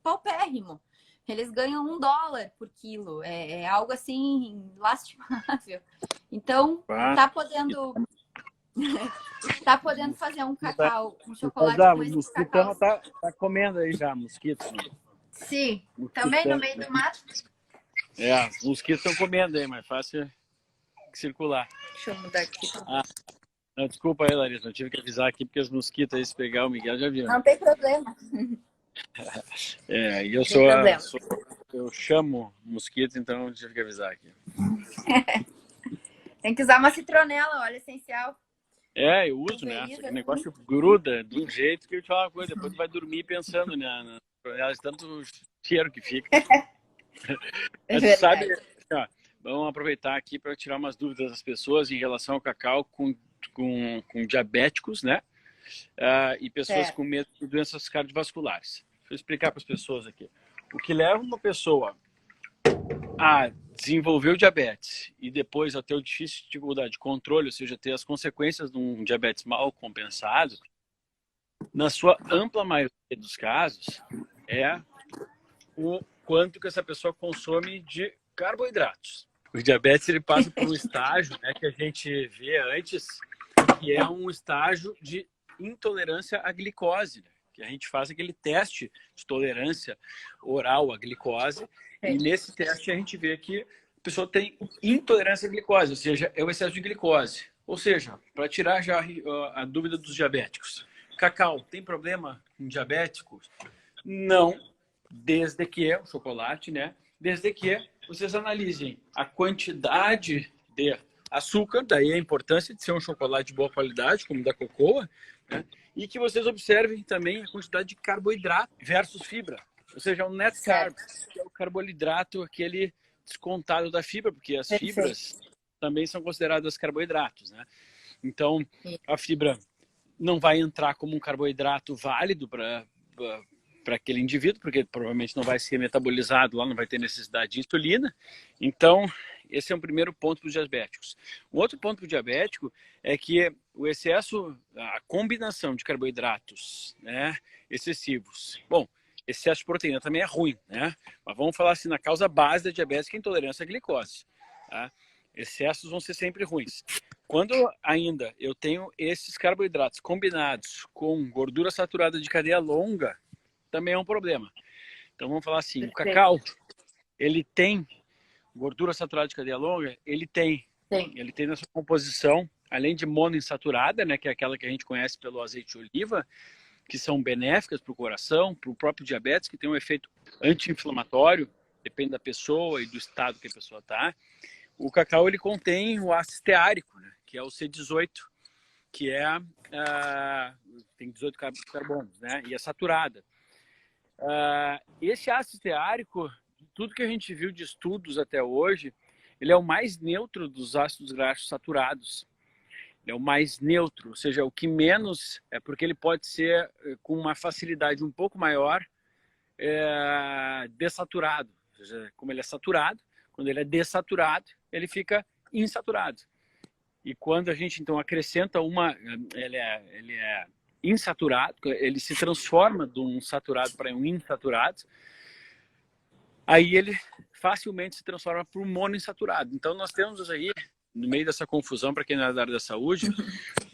[SPEAKER 2] paupérrimo. Eles ganham $1 por quilo. É algo assim lastimável. Então, tá podendo fazer um cacau, um chocolate com esse cacau.
[SPEAKER 1] Tá comendo aí já, mosquitos.
[SPEAKER 2] Sim, também no meio do mato.
[SPEAKER 1] Os mosquitos estão comendo aí, mas fácil circular.
[SPEAKER 2] Deixa eu mudar aqui.
[SPEAKER 1] Não, desculpa aí, Larissa, eu tive que avisar aqui porque os mosquitos aí, se pegar o Miguel já viu.
[SPEAKER 2] Não tem problema.
[SPEAKER 1] Eu chamo mosquitos, então eu tive que avisar aqui.
[SPEAKER 2] Tem que usar uma citronela, óleo essencial.
[SPEAKER 1] Eu uso, né? O negócio gruda de um jeito que eu te falo uma coisa, depois tu vai dormir pensando, né? De tanto cheiro que fica. Mas, sabe, vamos aproveitar aqui para tirar umas dúvidas das pessoas em relação ao cacau com diabéticos, né? E pessoas com medo de doenças cardiovasculares. Deixa eu explicar para as pessoas aqui. O que leva uma pessoa a desenvolveu diabetes e depois, ao ter difícil dificuldade de controle, ou seja, ter as consequências de um diabetes mal compensado, na sua ampla maioria dos casos, é o quanto que essa pessoa consome de carboidratos. O diabetes ele passa por um estágio, né, que a gente vê antes, que é um estágio de intolerância à glicose, né? Que a gente faz aquele teste de tolerância oral à glicose, e nesse teste a gente vê que a pessoa tem intolerância à glicose, ou seja, é o excesso de glicose. Ou seja, para tirar já a dúvida dos diabéticos, cacau tem problema com diabéticos? Não, desde que o chocolate, né? Desde que vocês analisem a quantidade de açúcar, daí a importância de ser um chocolate de boa qualidade, como o da Cocoa, né? E que vocês observem também a quantidade de carboidrato versus fibra, ou seja, o net carb, que é o carboidrato, aquele descontado da fibra, porque as fibras também são consideradas carboidratos, né? Então, a fibra não vai entrar como um carboidrato válido para aquele indivíduo, porque provavelmente não vai ser metabolizado lá, não vai ter necessidade de insulina. Então, esse é um primeiro ponto para os diabéticos. Um outro ponto para o diabético é que o excesso, a combinação de carboidratos, né, excessivos. Bom, excesso de proteína também é ruim, né? Mas vamos falar assim, na causa base da diabetes, que é a intolerância à glicose. Tá? Excessos vão ser sempre ruins. Quando ainda eu tenho esses carboidratos combinados com gordura saturada de cadeia longa, também é um problema. Então vamos falar assim, o cacau, ele tem gordura saturada de cadeia longa? Ele tem. Ele tem na sua composição, além de monoinsaturada, né, que é aquela que a gente conhece pelo azeite de oliva, que são benéficas para o coração, para o próprio diabetes, que tem um efeito anti-inflamatório, depende da pessoa e do estado que a pessoa está. O cacau, ele contém o ácido esteárico, né, que é o C18, que tem 18 carbonos, né, e é saturada. Esse ácido esteárico, tudo que a gente viu de estudos até hoje, ele é o mais neutro dos ácidos graxos saturados. Ele é o mais neutro, ou seja, o que menos é porque ele pode ser com uma facilidade um pouco maior dessaturado. Ou seja, como ele é saturado, quando ele é dessaturado, ele fica insaturado. E quando a gente então acrescenta ele é insaturado, ele se transforma de um saturado para um insaturado, aí ele facilmente se transforma para um monoinsaturado. Então nós temos aí, no meio dessa confusão, para quem não é da área da saúde,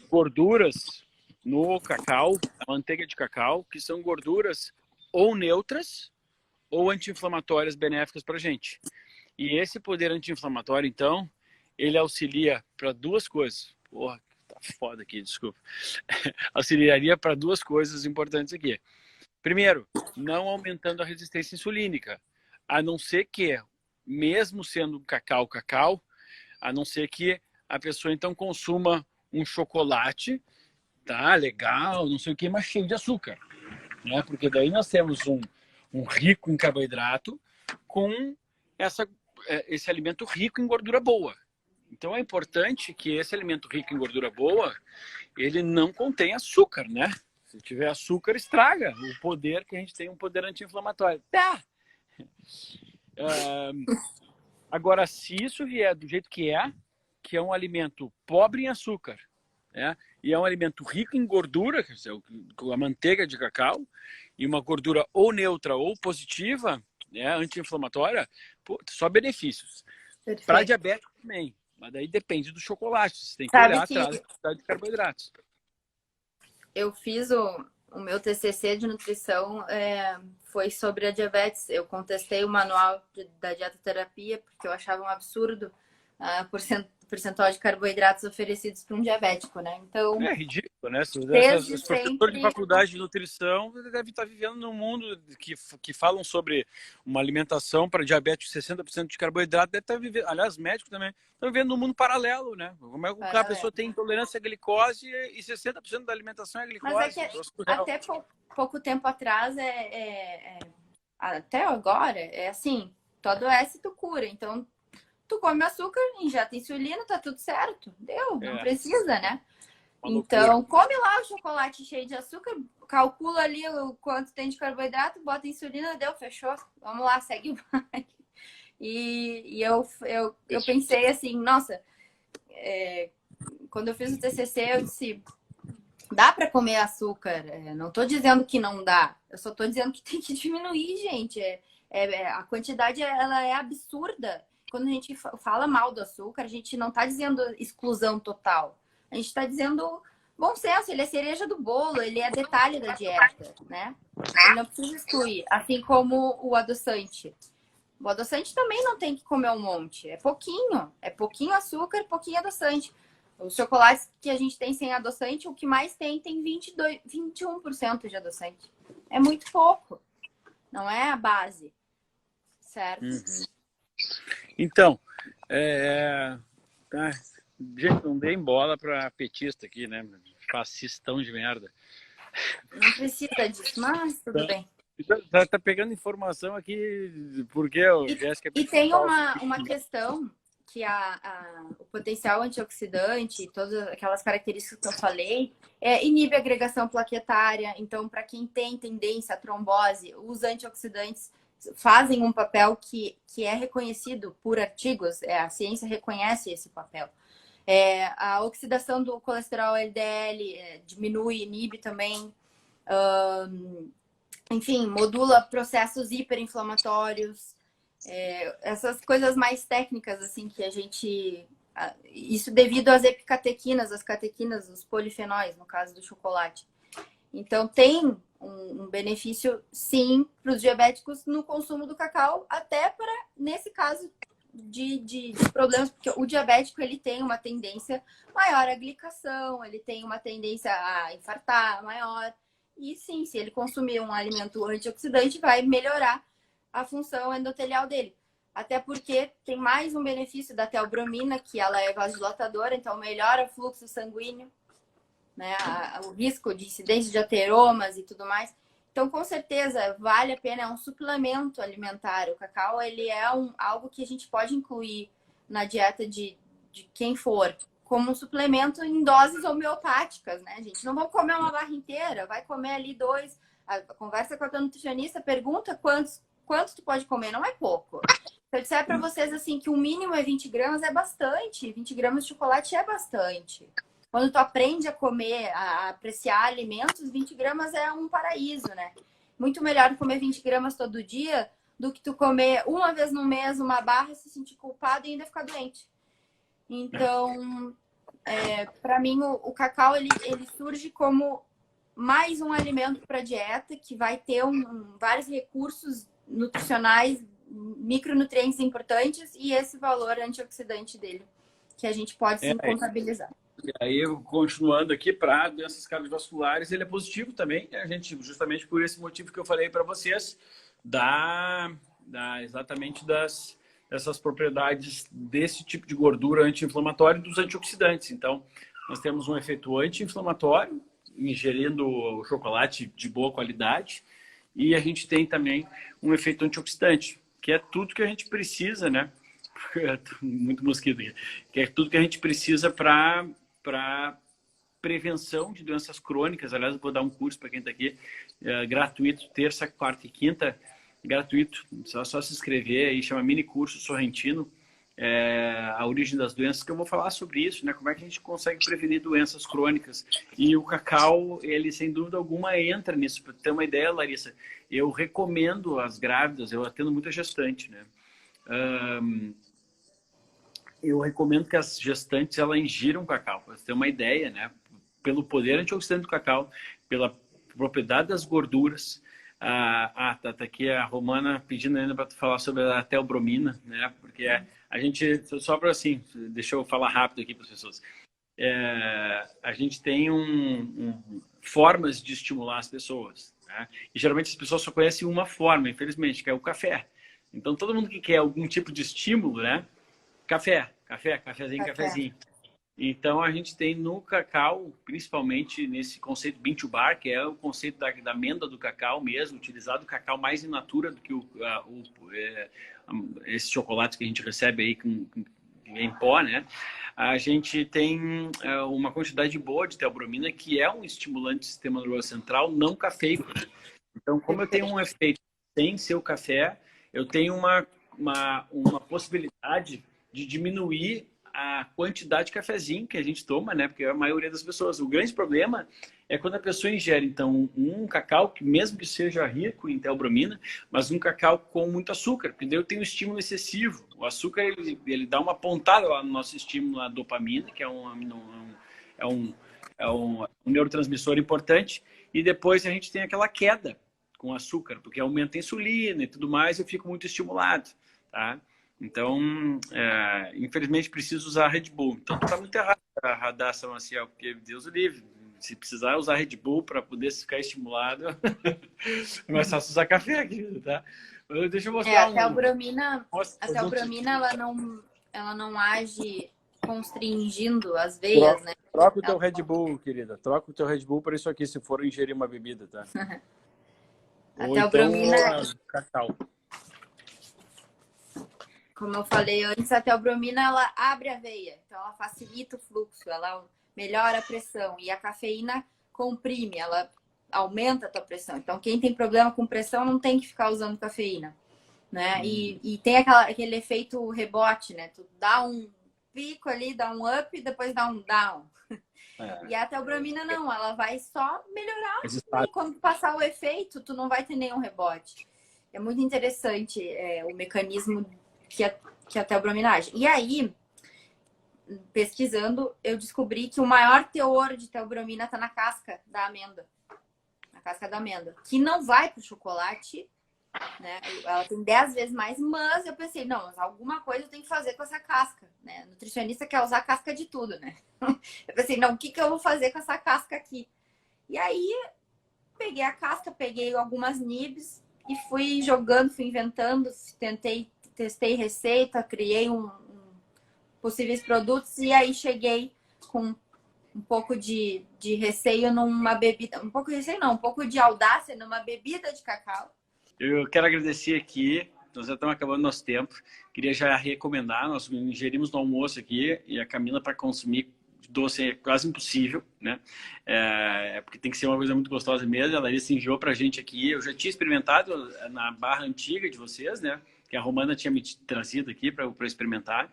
[SPEAKER 1] gorduras no cacau, a manteiga de cacau, que são gorduras ou neutras ou anti-inflamatórias benéficas para a gente. E esse poder anti-inflamatório, então, ele auxilia para duas coisas. Porra, tá foda aqui, desculpa. Auxiliaria para duas coisas importantes aqui. Primeiro, não aumentando a resistência insulínica, a não ser que, mesmo sendo cacau, a não ser que a pessoa então consuma um chocolate, tá, legal, não sei o que, mas cheio de açúcar, né? Porque daí nós temos um rico em carboidrato com esse alimento rico em gordura boa. Então é importante que esse alimento rico em gordura boa, ele não contém açúcar, né? Se tiver açúcar, estraga o poder que a gente tem, um poder anti-inflamatório. Tá! Agora, se isso vier do jeito que é um alimento pobre em açúcar, né? E é um alimento rico em gordura, quer dizer, a manteiga de cacau, e uma gordura ou neutra ou positiva, né, anti-inflamatória, só benefícios. Para diabético também, mas daí depende do chocolate, você tem que olhar atrás da quantidade de carboidratos.
[SPEAKER 2] Eu fiz o meu TCC de nutrição, foi sobre a diabetes. Eu contestei o manual da dietoterapia, porque eu achava um absurdo a percentual de carboidratos oferecidos para um diabético, né? Então,
[SPEAKER 1] é ridículo, né? Os professores
[SPEAKER 2] sempre...
[SPEAKER 1] de faculdade de nutrição devem estar vivendo num mundo que falam sobre uma alimentação para diabéticos 60% de carboidrato, deve estar vivendo, aliás, médicos também estão vivendo num mundo paralelo, né? Como é que a pessoa tem intolerância à glicose e 60% da alimentação é glicose?
[SPEAKER 2] Mas é que até pouco tempo atrás, até agora, é assim, todo S tu cura, então tu come açúcar, injeta insulina, tá tudo certo. Deu, não precisa, né? Então, come lá o chocolate cheio de açúcar, calcula ali o quanto tem de carboidrato, bota insulina, deu, fechou. Vamos lá, segue o baile. E eu pensei assim, nossa, quando eu fiz o TCC, eu disse, dá para comer açúcar? Não estou dizendo que não dá, eu só estou dizendo que tem que diminuir, gente. A quantidade, ela é absurda. Quando a gente fala mal do açúcar, a gente não está dizendo exclusão total. A gente está dizendo bom senso, ele é cereja do bolo, ele é detalhe da dieta, né? Ele não precisa excluir, assim como o adoçante. O adoçante também não tem que comer um monte, é pouquinho açúcar, pouquinho adoçante. Os chocolates que a gente tem sem adoçante, o que mais tem 21% de adoçante. É muito pouco, não é a base, certo?
[SPEAKER 1] Uhum. Então, gente, não deem bola para petista aqui, né? Fascistão de merda.
[SPEAKER 2] Não precisa disso, mas tudo bem.
[SPEAKER 1] Tá pegando informação aqui, porque Jéssica...
[SPEAKER 2] E tem uma questão que o potencial antioxidante, todas aquelas características que eu falei, inibe a agregação plaquetária. Então, para quem tem tendência à trombose, os antioxidantes fazem um papel que é reconhecido por artigos, a ciência reconhece esse papel. A oxidação do colesterol LDL diminui, inibe também. Enfim, modula processos hiperinflamatórios. Essas coisas mais técnicas, assim, que a gente... Isso devido às epicatequinas, as catequinas, os polifenóis, no caso do chocolate. Então, tem um benefício, sim, para os diabéticos no consumo do cacau, até para, nesse caso, de problemas, porque o diabético, ele tem uma tendência maior à glicação, ele tem uma tendência a infartar maior. E, sim, se ele consumir um alimento antioxidante, vai melhorar a função endotelial dele. Até porque tem mais um benefício da teobromina, que ela é vasodilatadora, então melhora o fluxo sanguíneo, né? O risco de incidência de ateromas e tudo mais. Então, com certeza, vale a pena, é um suplemento alimentar. O cacau, ele é algo que a gente pode incluir na dieta de quem for, como um suplemento em doses homeopáticas, né, gente? Não vamos comer uma barra inteira, vai comer ali 2. Conversa com a tua nutricionista, pergunta quantos tu pode comer, não é pouco. Se eu disser para vocês assim que o mínimo é 20 gramas, é bastante. 20 gramas de chocolate é bastante. Quando tu aprende a comer, a apreciar alimentos, 20 gramas é um paraíso, né? Muito melhor comer 20 gramas todo dia do que tu comer uma vez no mês uma barra, se sentir culpado e ainda ficar doente. Então, para mim, o cacau, ele surge como mais um alimento para a dieta, que vai ter vários recursos nutricionais, micronutrientes importantes e esse valor antioxidante dele, que a gente pode sim contabilizar.
[SPEAKER 1] E aí, continuando aqui, para doenças cardiovasculares, ele é positivo também. A gente, justamente por esse motivo que eu falei para vocês, exatamente dessas propriedades desse tipo de gordura anti-inflamatória e dos antioxidantes. Então, nós temos um efeito anti-inflamatório, ingerindo o chocolate de boa qualidade, e a gente tem também um efeito antioxidante, que é tudo que a gente precisa, né? Muito mosquito aqui. Que é tudo que a gente precisa para prevenção de doenças crônicas. Aliás, eu vou dar um curso para quem está aqui, gratuito, terça, quarta e quinta, gratuito. Só se inscrever aí, chama Mini Curso Sorrentino, a origem das doenças, que eu vou falar sobre isso, né? Como é que a gente consegue prevenir doenças crônicas. E o cacau, ele sem dúvida alguma entra nisso. Para ter uma ideia, Larissa, eu recomendo às grávidas, eu atendo muita gestante, né? Eu recomendo que as gestantes elas ingiram cacau, para você ter uma ideia, né? Pelo poder antioxidante do cacau, pela propriedade das gorduras. Tá aqui a Romana pedindo ainda para tu falar sobre a teobromina, né? Porque a gente, só para assim, deixa eu falar rápido aqui para as pessoas. A gente tem formas de estimular as pessoas, né? E geralmente as pessoas só conhecem uma forma, infelizmente, que é o café. Então todo mundo que quer algum tipo de estímulo, né? Cafezinho. Então, a gente tem no cacau, principalmente nesse conceito bean to bar, que é o conceito da amêndoa do cacau mesmo, utilizado o cacau mais in natura do que esse chocolate que a gente recebe aí em pó, né? A gente tem uma quantidade boa de teobromina, que é um estimulante do sistema nervoso central não cafeico, né? Então, como eu tenho um efeito sem ser o café, eu tenho uma possibilidade de diminuir a quantidade de cafezinho que a gente toma, né? Porque a maioria das pessoas. O grande problema é quando a pessoa ingere, então, um cacau, que mesmo que seja rico em teobromina, mas um cacau com muito açúcar, porque daí eu tenho um estímulo excessivo. O açúcar, ele dá uma pontada lá no nosso estímulo, a dopamina, que é um neurotransmissor importante, e depois a gente tem aquela queda com açúcar, porque aumenta a insulina e tudo mais, eu fico muito estimulado, tá? Então, infelizmente, preciso usar Red Bull. Então, tá muito errado a Radassa Maciel, porque Deus o livre. Se precisar usar Red Bull para poder ficar estimulado, é mais fácil usar café, querido, tá? Deixa eu mostrar
[SPEAKER 2] a teobromina, ela não age constringindo as veias, né?
[SPEAKER 1] Troca o teu Red Bull, querida. Troca o teu Red Bull por isso aqui, se for ingerir uma bebida, tá?
[SPEAKER 2] A teobromina...
[SPEAKER 1] Então, cacau.
[SPEAKER 2] Como eu falei antes, a teobromina, ela abre a veia. Então, ela facilita o fluxo, ela melhora a pressão. E a cafeína comprime, ela aumenta a tua pressão. Então, quem tem problema com pressão não tem que ficar usando cafeína, né? E tem aquele efeito rebote, né? Tu dá um pico ali, dá um up, depois dá um down. E a teobromina não, ela vai só melhorar. E quando passar o efeito, tu não vai ter nenhum rebote. É muito interessante o mecanismo que a teobromina age. E aí, pesquisando, eu descobri que o maior teor de teobromina está na casca da amêndoa. Na casca da amêndoa. Que não vai pro chocolate, né? Ela tem 10 vezes mais, mas eu pensei, não, mas alguma coisa eu tenho que fazer com essa casca, né? O nutricionista quer usar casca de tudo, né? Eu pensei, não, o que eu vou fazer com essa casca aqui? E aí, peguei a casca, peguei algumas nibs e fui jogando, fui inventando, testei receita, criei possíveis produtos e aí cheguei com um pouco de receio numa bebida, um pouco de receio não, um pouco de audácia numa bebida de cacau.
[SPEAKER 1] Eu quero agradecer aqui, nós já estamos acabando nosso tempo, queria já recomendar, nós ingerimos no almoço aqui e a Camila para consumir doce é quase impossível, né? Porque tem que ser uma coisa muito gostosa mesmo. A Larissa enviou pra gente aqui. Eu já tinha experimentado na barra antiga de vocês, né? Que a Romana tinha me trazido aqui para experimentar.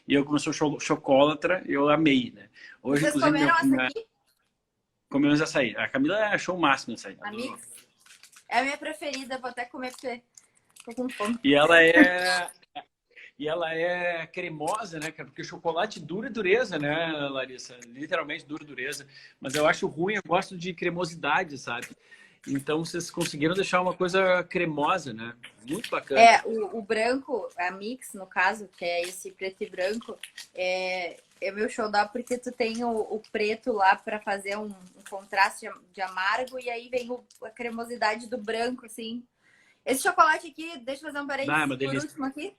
[SPEAKER 1] E eu, como sou chocólatra, eu amei, né? Hoje,
[SPEAKER 2] vocês comeram essa aqui?
[SPEAKER 1] Comemos açaí. A Camila achou o máximo açaí.
[SPEAKER 2] A Mix? É a minha preferida, vou até comer porque tô com fome.
[SPEAKER 1] E ela é cremosa, né, cara? Porque chocolate dura e dureza, né, Larissa? Literalmente dura e dureza. Mas eu acho ruim, eu gosto de cremosidade, sabe? Então vocês conseguiram deixar uma coisa cremosa, né? Muito bacana.
[SPEAKER 2] O branco, a Mix, no caso, que é esse preto e branco, é meu xodó porque tu tem o preto lá para fazer um contraste de amargo e aí vem a cremosidade do branco, assim. Esse chocolate aqui, deixa eu fazer um parênteses por último aqui.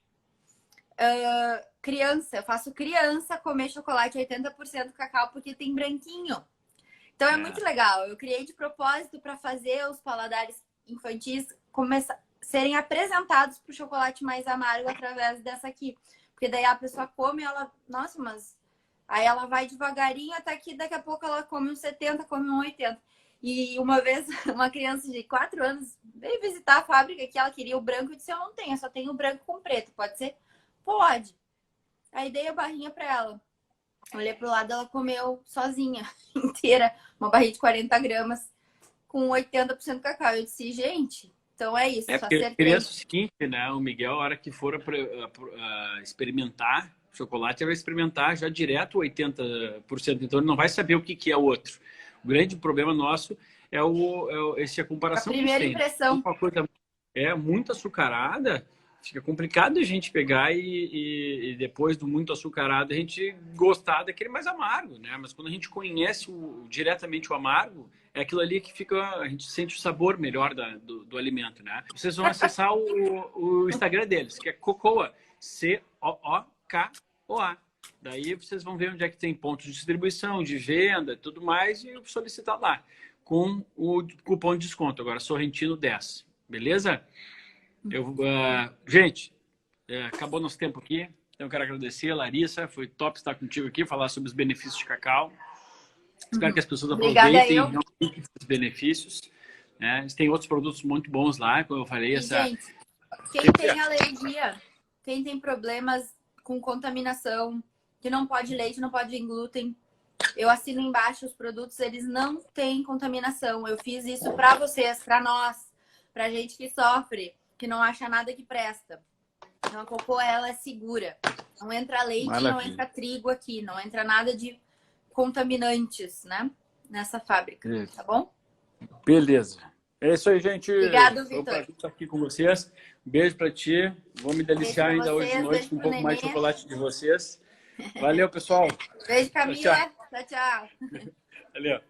[SPEAKER 2] Criança, eu faço criança comer chocolate 80% cacau porque tem branquinho. Então é muito legal. Eu criei de propósito para fazer os paladares infantis serem apresentados para o chocolate mais amargo através dessa aqui. Porque daí a pessoa come, ela, nossa, mas aí ela vai devagarinho até que daqui a pouco ela come um 70, come um 80. E uma vez uma criança de 4 anos veio visitar a fábrica que ela queria o branco e disse: eu não tenho, eu só tenho o branco com preto, pode ser? Pode. Aí dei a barrinha pra ela. Olhei pro lado, ela comeu sozinha, inteira. Uma barrinha de 40 gramas com 80% cacau. Eu disse, gente, então é isso.
[SPEAKER 1] Porque eu penso o seguinte, né? O Miguel, a hora que for experimentar chocolate, ele vai experimentar já direto 80%. Então ele não vai saber o que é o outro. O grande problema nosso é essa comparação.
[SPEAKER 2] A primeira impressão.
[SPEAKER 1] Uma coisa muito açucarada. Fica complicado a gente pegar e depois do muito açucarado a gente gostar daquele mais amargo, né? Mas quando a gente conhece diretamente o amargo, é aquilo ali que a gente sente o sabor melhor do alimento, né? Vocês vão acessar o Instagram deles, que é Cocoa, Cookoa. Daí vocês vão ver onde é que tem pontos de distribuição, de venda e tudo mais e solicitar lá, com o cupom de desconto, agora Sorrentino 10, beleza? Gente, acabou nosso tempo aqui. Então eu quero agradecer a Larissa, foi top estar contigo aqui, falar sobre os benefícios de cacau. Espero que as pessoas aproveitem os benefícios, né? Tem outros produtos muito bons lá, como eu falei.
[SPEAKER 2] Gente, quem tem alergia quem tem problemas com contaminação, que não pode leite, não pode glúten, eu assino embaixo os produtos, eles não têm contaminação. Eu fiz isso para vocês, para nós, para gente que sofre, que não acha nada que presta. Então a cocô, ela é segura. Não entra leite,
[SPEAKER 1] Maravilha.
[SPEAKER 2] não entra trigo aqui, não entra nada de contaminantes, né? Nessa fábrica, tá bom?
[SPEAKER 1] Beleza. É isso aí, gente.
[SPEAKER 2] Obrigado,
[SPEAKER 1] Foi um
[SPEAKER 2] Vitor.
[SPEAKER 1] prazer estar aqui com vocês. Beijo pra ti. Vou me deliciar
[SPEAKER 2] Beijo pra
[SPEAKER 1] ainda hoje de
[SPEAKER 2] vocês,
[SPEAKER 1] noite
[SPEAKER 2] beijo
[SPEAKER 1] com um
[SPEAKER 2] pro
[SPEAKER 1] pouco mais de
[SPEAKER 2] Nenê.
[SPEAKER 1] chocolate de vocês. Valeu, pessoal.
[SPEAKER 2] Beijo,
[SPEAKER 1] Tchau,
[SPEAKER 2] Camila.
[SPEAKER 1] tchau.
[SPEAKER 2] Tchau, tchau.
[SPEAKER 1] Valeu.